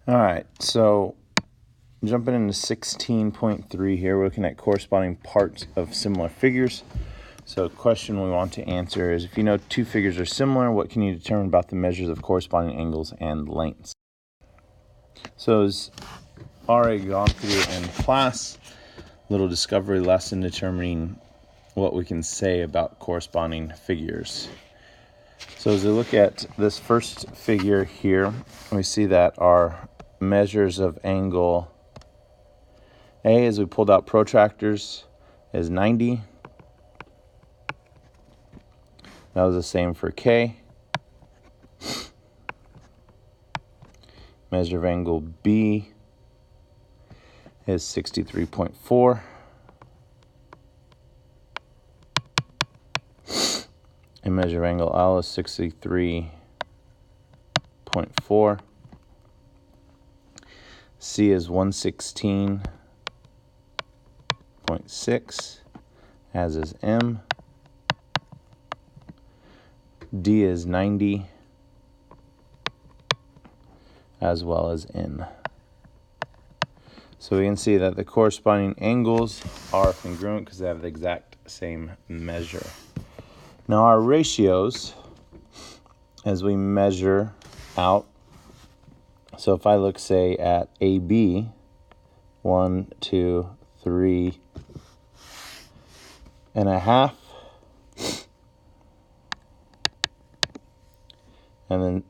All right, so jumping into 16.3 here, we're looking at corresponding parts of similar figures. So a question we want to answer is, if you know two figures are similar, what can you determine about the measures of corresponding angles and lengths? So as already gone through in class, little discovery lesson determining what we can say about corresponding figures. So as we look at this first figure here, we see that our measures of angle A, as we pulled out protractors, is 90. That was the same for K. Measure of angle B is 63.4. And measure of angle L is 63.4. C is 116.6, as is M. D is 90, as well as N. So we can see that the corresponding angles are congruent because they have the exact same measure. Now our ratios, as we measure out, so if I look, say, at AB, 1, 2, 3 and a half, and then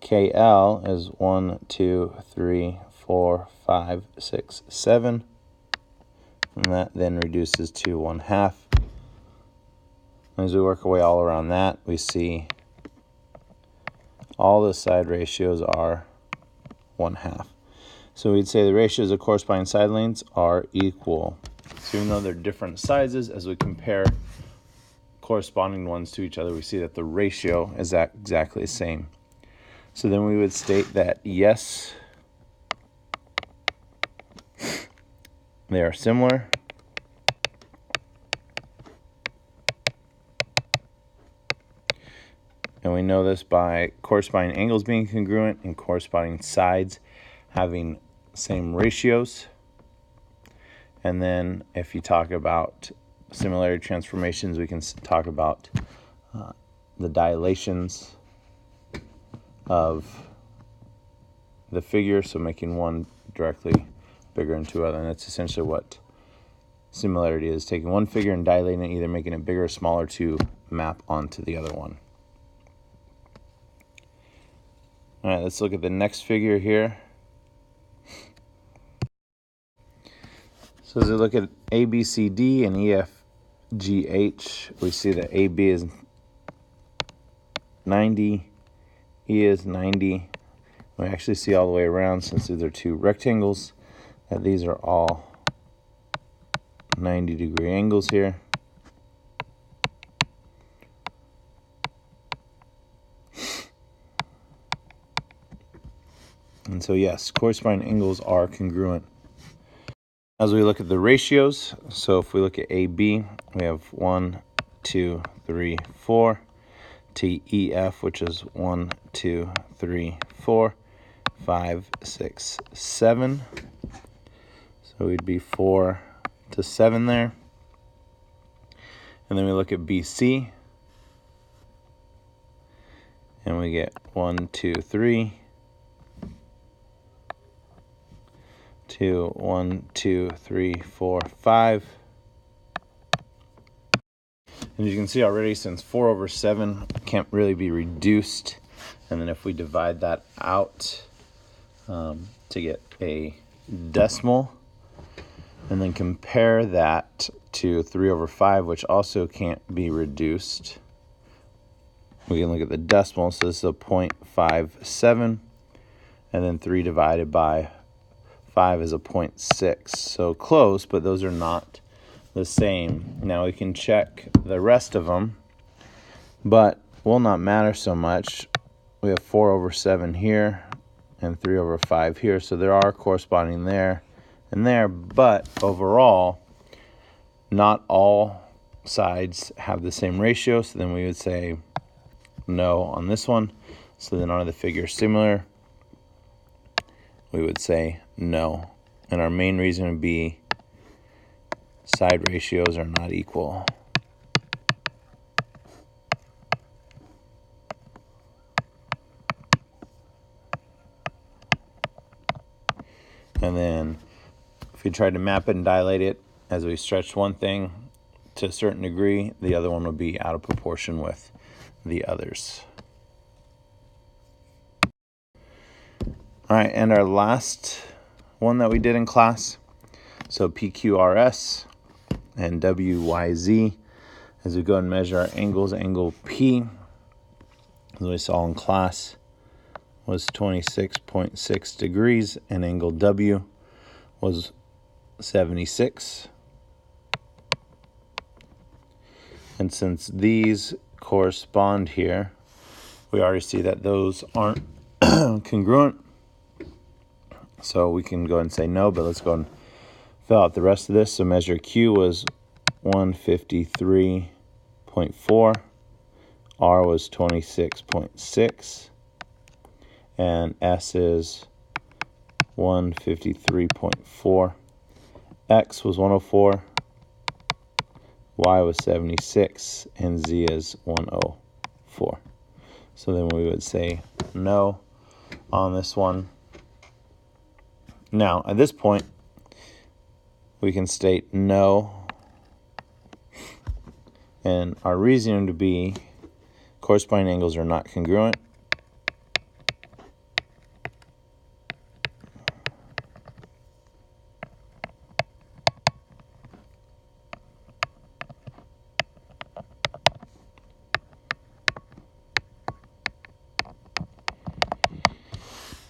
KL is 1, 2, 3, 4, 5, 6, 7, and that then reduces to 1/2. As we work our way all around that, we see all the side ratios are 1/2. So we'd say the ratios of corresponding side lengths are equal. So even though they're different sizes, as we compare corresponding ones to each other, we see that the ratio is exactly the same. So then we would state that yes, they are similar. And we know this by corresponding angles being congruent and corresponding sides having same ratios. And then if you talk about similarity transformations, we can talk about the dilations of the figure, so making one directly bigger than two other. And that's essentially what similarity is, taking one figure and dilating it, either making it bigger or smaller to map onto the other one. All right, let's look at the next figure here. So as we look at ABCD and EFGH, we see that AB is 90, E is 90. We actually see all the way around, since these are two rectangles, that these are all 90-degree angles here. And so yes, corresponding angles are congruent. As we look at the ratios, so if we look at AB, we have 1, 2, 3, 4. To EF, which is 1, 2, 3, 4, 5, 6, 7. So we'd be 4 to 7 there. And then we look at BC, and we get 1, 2, 3. 2, 1, 2, 3, 4, 5. And you can see already, since 4/7 can't really be reduced, and then if we divide that out to get a decimal, and then compare that to 3/5, which also can't be reduced, we can look at the decimal. So this is a 0.57, and then 3 divided by 5 is a 0.6. So close, but those are not the same. Now we can check the rest of them, but will not matter so much. We have 4/7 here and 3/5 here, so there are corresponding there and there, but overall, not all sides have the same ratio, so then we would say no on this one. So then are the figures similar? we would say no. And our main reason would be side ratios are not equal. And then if we tried to map it and dilate it, as we stretch one thing to a certain degree, the other one would be out of proportion with the others. All right, and our last one that we did in class, so PQRS and WYZ, as we go and measure our angles, angle P, as we saw in class, was 26.6 degrees, and angle W was 76. And since these correspond here, we already see that those aren't congruent. So we can go ahead and say no, but let's go and fill out the rest of this. So measure Q was 153.4, R was 26.6, and S is 153.4. X was 104, Y was 76, and Z is 104. So then we would say no on this one. Now, at this point, we can state no, and our reasoning to be corresponding angles are not congruent.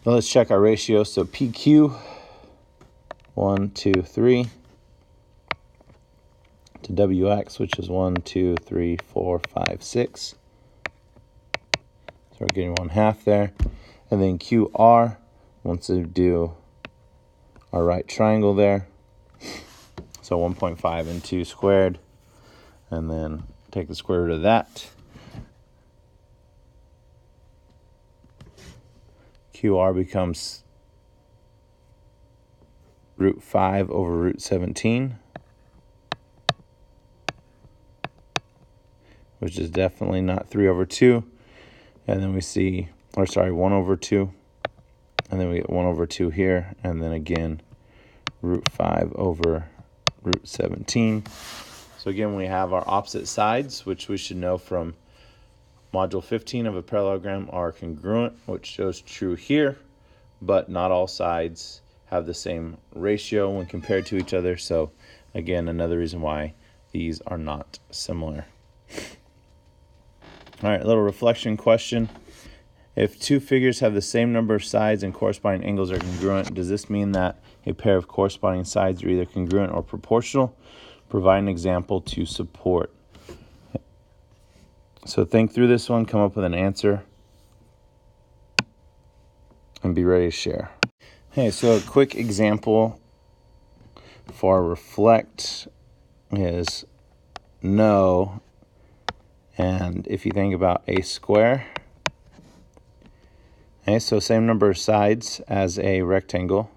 Now let's check our ratio. So PQ, 1, 2, 3, to WX, which is 1, 2, 3, 4, 5, 6. So we're getting 1/2 there. And then QR, once we do our right triangle there, so 1.5 and 2 squared, and then take the square root of that. QR becomes root 5 over root 17, which is definitely not 3 over 2. And then we see, 1 over 2. And then we get 1 over 2 here. And then again, root 5 over root 17. So again, we have our opposite sides, which we should know from Module 15 of a parallelogram are congruent, which shows true here, but not all sides have the same ratio when compared to each other. So again, another reason why these are not similar. All right, a little reflection question. If two figures have the same number of sides and corresponding angles are congruent, does this mean that a pair of corresponding sides are either congruent or proportional? Provide an example to support. So think through this one, come up with an answer, and be ready to share. Hey, so a quick example for reflect is no. And if you think about a square, okay, so same number of sides as a rectangle.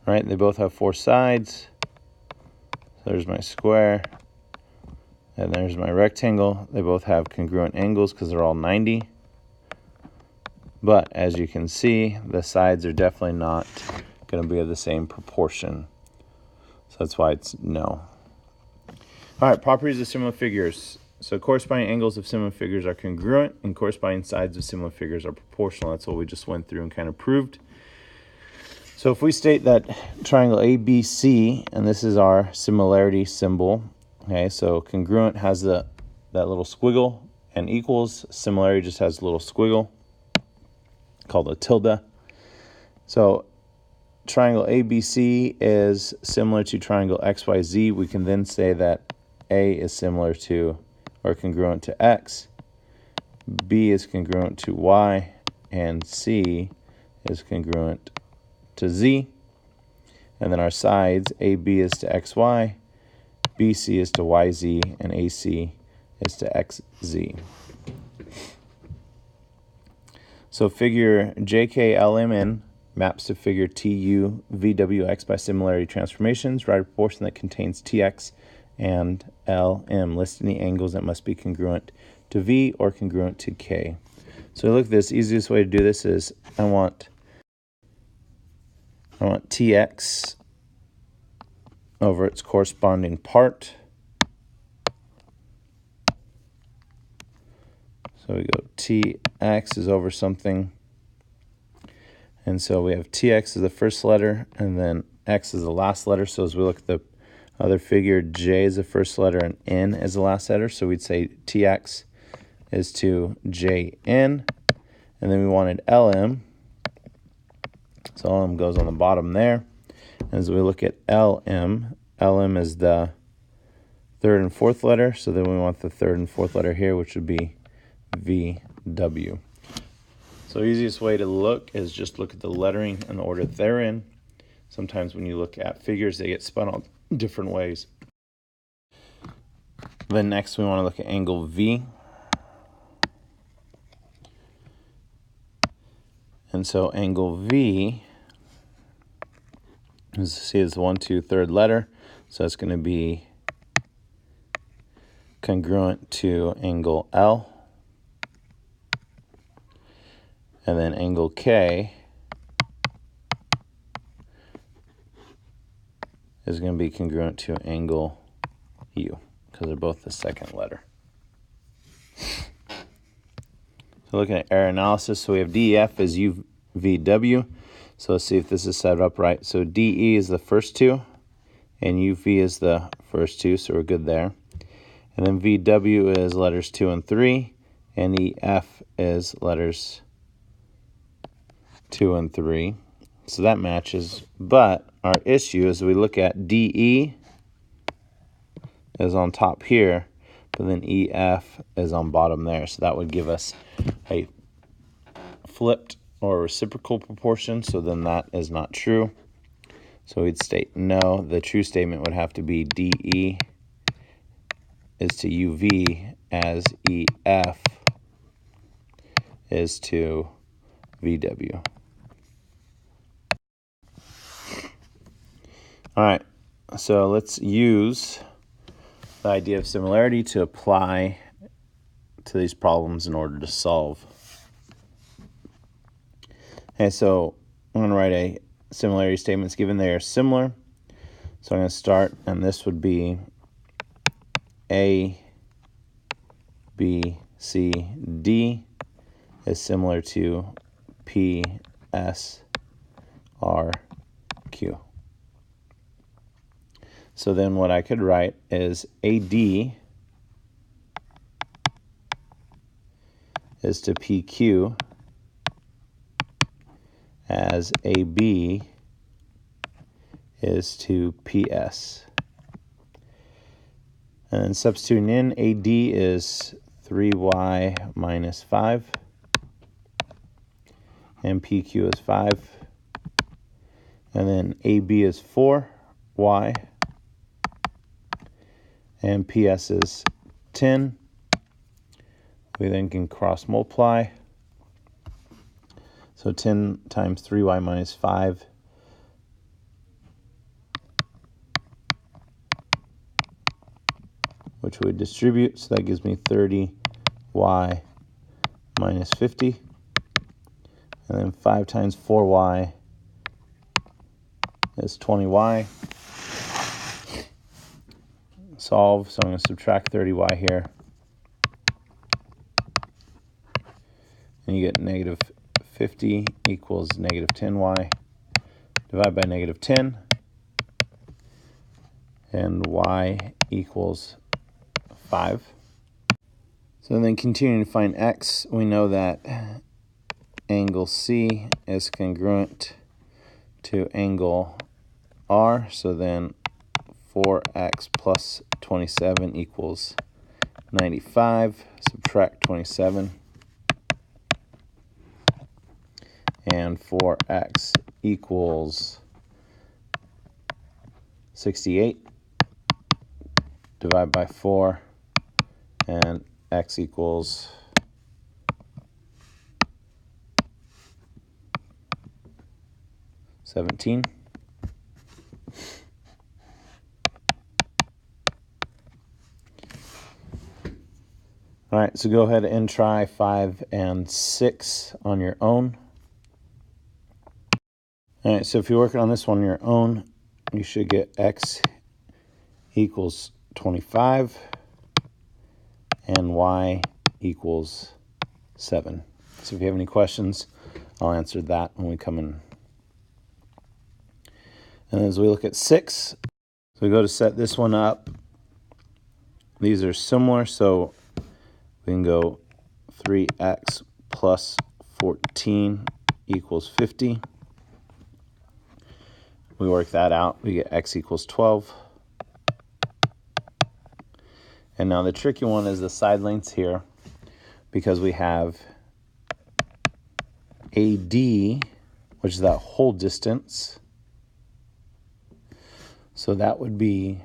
Right, they both have 4 sides. So there's my square, and there's my rectangle. They both have congruent angles because they're all 90. But as you can see, the sides are definitely not going to be of the same proportion. So that's why it's no. All right, properties of similar figures. So corresponding angles of similar figures are congruent, and corresponding sides of similar figures are proportional. That's what we just went through and kind of proved. So if we state that triangle ABC, and this is our similarity symbol, okay, so congruent has that little squiggle, and equals, similarity just has a little squiggle called a tilde. So triangle ABC is similar to triangle XYZ. We can then say that A is similar to or congruent to X, B is congruent to Y, and C is congruent to Z. And then our sides, AB is to XY, BC is to YZ, and AC is to xz. So figure JKLMN maps to figure TUVWX by similarity transformations. Write a proportion that contains TX and LM. List any angles that must be congruent to V or congruent to K. So look at this. Easiest way to do this is I want TX over its corresponding part. So we go TX is over something. And so we have TX as the first letter, and then X is the last letter. So as we look at the other figure, J is the first letter, and N is the last letter. So we'd say TX is to JN. And then we wanted LM. So LM goes on the bottom there. And as we look at LM, LM is the third and fourth letter. So then we want the third and fourth letter here, which would be VW. So the easiest way to look is just look at the lettering and the order they're in. Sometimes when you look at figures, they get spun out different ways. Then next we want to look at angle V. And so angle V is the 1, 2, third letter. So it's going to be congruent to angle L. And then angle K is going to be congruent to angle U because they're both the second letter. So looking at error analysis, so we have DEF as UVW. So let's see if this is set up right. So DE is the first two, and UV is the first two, so we're good there. And then VW is letters 2 and 3, and EF is letters 2 and 3. So that matches. But our issue is we look at DE is on top here, but then EF is on bottom there. So that would give us a flipped or reciprocal proportion. So then that is not true. So we'd state no. The true statement would have to be DE is to UV as EF is to VW. All right, so let's use the idea of similarity to apply to these problems in order to solve. Okay, so I'm going to write a similarity statements given they are similar. So I'm going to start, and this would be A, B, C, D is similar to P, S, R, Q. So then what I could write is AD is to PQ as AB is to PS. And then substituting in, AD is 3y minus 5, and PQ is 5. And then AB is 4y, and PS is 10. We then can cross multiply. So 10 times 3y minus 5 which would distribute, so that gives me 30y minus 50. And then 5 times 4y is 20y. Solve, so I'm going to subtract 30y here. And you get negative 50 equals negative 10y. Divide by negative 10. And y equals 5. So then continuing to find x, we know that angle C is congruent to angle R. So then 4x plus 27 equals 95. Subtract 27. And 4x equals 68. Divide by 4. and x equals 17. All right, so go ahead and try 5 and 6 on your own. All right, so if you're working on this one on your own, you should get x equals 25 and y equals 7. So if you have any questions, I'll answer that when we come in. And as we look at 6, so we go to set this one up. These are similar, so we can go 3x plus 14 equals 50. We work that out, we get x equals 12. And now the tricky one is the side lengths here, because we have AD, which is that whole distance. So that would be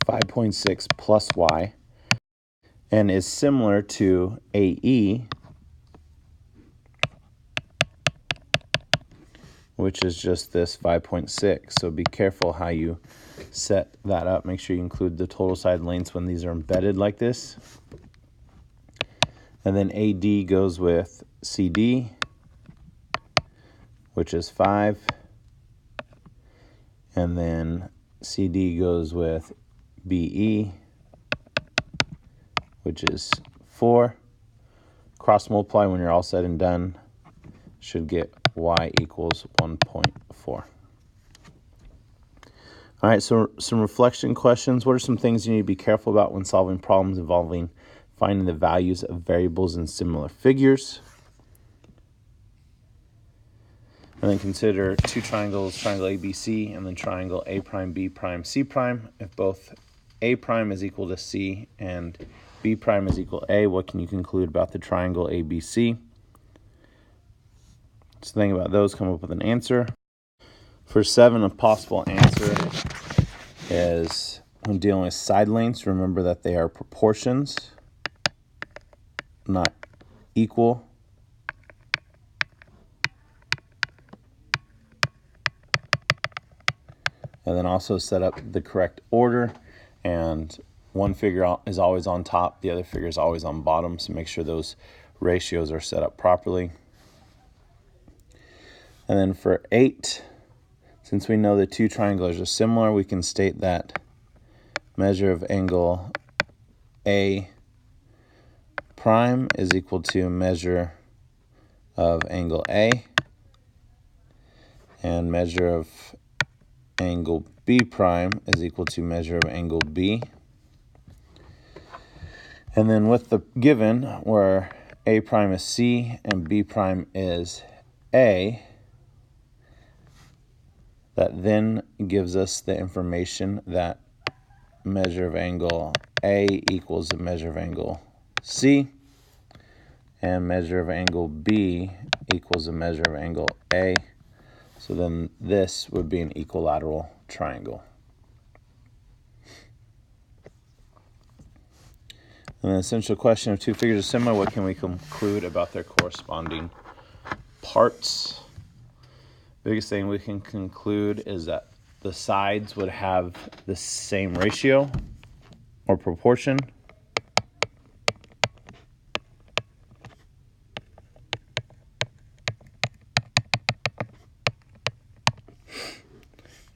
5.6 plus y, and is similar to AE, which is just this 5.6. So be careful how you set that up. Make sure you include the total side lengths when these are embedded like this. And then AD goes with CD, which is 5. And then CD goes with BE, which is 4. Cross multiply when you're all said and done, should get y equals 1.4. All right, so some reflection questions. What are some things you need to be careful about when solving problems involving finding the values of variables in similar figures? And then consider two triangles, triangle ABC and then triangle A prime, B prime, C prime. If both A prime is equal to C and B prime is equal to A, what can you conclude about the triangle ABC? So think about those, come up with an answer. For 7, a possible answer is when dealing with side lengths, remember that they are proportions, not equal. And then also set up the correct order, and one figure is always on top, the other figure is always on bottom, so make sure those ratios are set up properly. And then for 8, since we know the two triangles are similar, we can state that measure of angle A prime is equal to measure of angle A, and measure of angle B prime is equal to measure of angle B. And then with the given where A prime is C and B prime is A, that then gives us the information that measure of angle A equals the measure of angle C, and measure of angle B equals the measure of angle A. So then this would be an equilateral triangle. And the essential question, if two figures are similar, what can we conclude about their corresponding parts? Biggest thing we can conclude is that the sides would have the same ratio or proportion.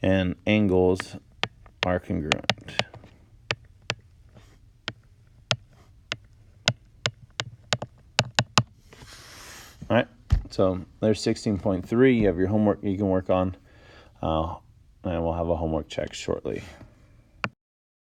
And angles are congruent. All right, so there's 16.3. You have your homework you can work on, and we'll have a homework check shortly.